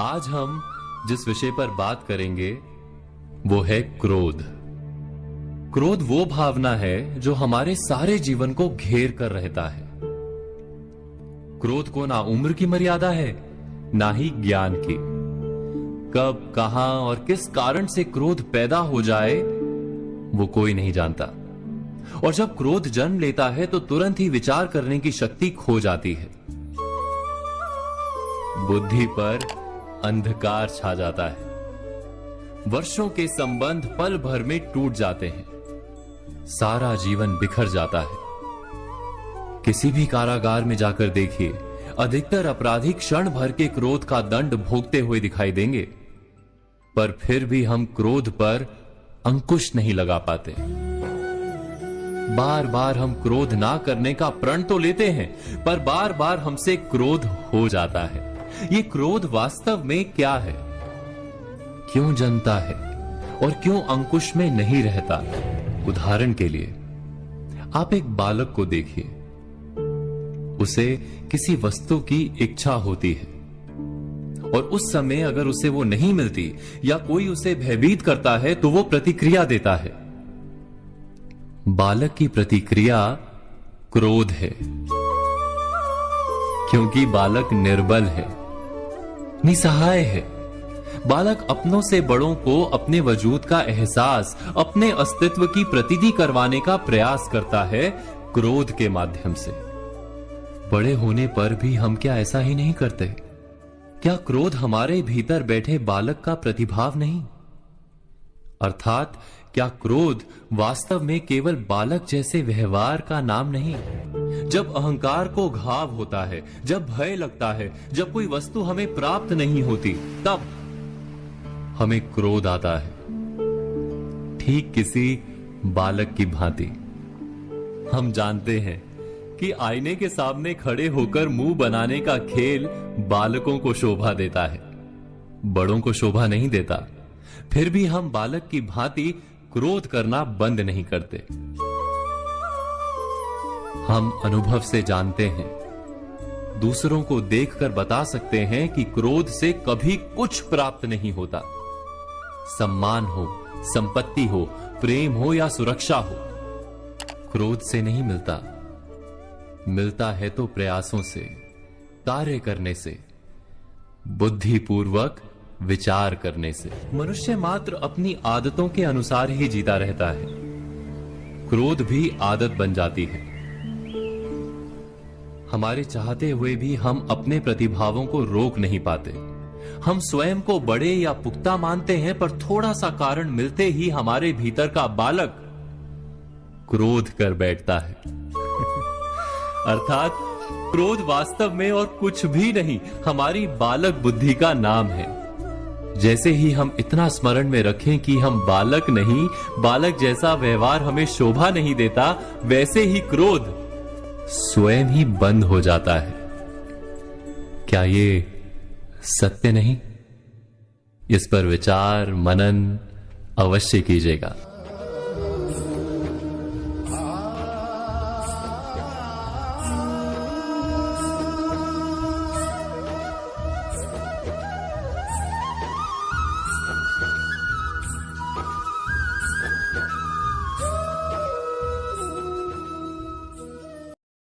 आज हम जिस विषय पर बात करेंगे वो है क्रोध। क्रोध वो भावना है जो हमारे सारे जीवन को घेर कर रहता है। क्रोध को ना उम्र की मर्यादा है, ना ही ज्ञान की। कब, कहां और किस कारण से क्रोध पैदा हो जाए वो कोई नहीं जानता। और जब क्रोध जन्म लेता है तो तुरंत ही विचार करने की शक्ति खो जाती है। बुद्धि पर अंधकार छा जाता है। वर्षों के संबंध पल भर में टूट जाते हैं। सारा जीवन बिखर जाता है। किसी भी कारागार में जाकर देखिए, अधिकतर अपराधी क्षण भर के क्रोध का दंड भोगते हुए दिखाई देंगे, पर फिर भी हम क्रोध पर अंकुश नहीं लगा पाते। बार बार हम क्रोध ना करने का प्रण तो लेते हैं, पर बार बार हमसे क्रोध हो जाता है। ये क्रोध वास्तव में क्या है, क्यों जन्मता है और क्यों अंकुश में नहीं रहता? उदाहरण के लिए आप एक बालक को देखिए। उसे किसी वस्तु की इच्छा होती है और उस समय अगर उसे वो नहीं मिलती या कोई उसे भयभीत करता है तो वो प्रतिक्रिया देता है। बालक की प्रतिक्रिया क्रोध है, क्योंकि बालक निर्बल है, निसहाय है। बालक अपनों से बड़ों को अपने वजूद का एहसास, अपने अस्तित्व की प्रतीति करवाने का प्रयास करता है क्रोध के माध्यम से। बड़े होने पर भी हम क्या ऐसा ही नहीं करते? क्या क्रोध हमारे भीतर बैठे बालक का प्रतिभाव नहीं? अर्थात क्या क्रोध वास्तव में केवल बालक जैसे व्यवहार का नाम नहीं? जब अहंकार को घाव होता है, जब भय लगता है, जब कोई वस्तु हमें प्राप्त नहीं होती, तब हमें क्रोध आता है। ठीक किसी बालक की भांति। हम जानते हैं कि आईने के सामने खड़े होकर मुंह बनाने का खेल बालकों को शोभा देता है, बड़ों को शोभा नहीं देता। फिर भी हम बालक की भांति क्रोध करना बंद नहीं करते। हम अनुभव से जानते हैं, दूसरों को देखकर बता सकते हैं कि क्रोध से कभी कुछ प्राप्त नहीं होता। सम्मान हो, संपत्ति हो, प्रेम हो या सुरक्षा हो, क्रोध से नहीं मिलता। मिलता है तो प्रयासों से, कार्य करने से, बुद्धिपूर्वक विचार करने से। मनुष्य मात्र अपनी आदतों के अनुसार ही जीता रहता है। क्रोध भी आदत बन जाती है। हमारे चाहते हुए भी हम अपने प्रतिभावों को रोक नहीं पाते। हम स्वयं को बड़े या पुख्ता मानते हैं, पर थोड़ा सा कारण मिलते ही हमारे भीतर का बालक क्रोध कर बैठता है। अर्थात क्रोध वास्तव में और कुछ भी नहीं, हमारी बालक बुद्धि का नाम है। जैसे ही हम इतना स्मरण में रखें कि हम बालक नहीं, बालक जैसा व्यवहार हमें शोभा नहीं देता, वैसे ही क्रोध स्वयं ही बंद हो जाता है। क्या ये सत्य नहीं? इस पर विचार मनन अवश्य कीजिएगा।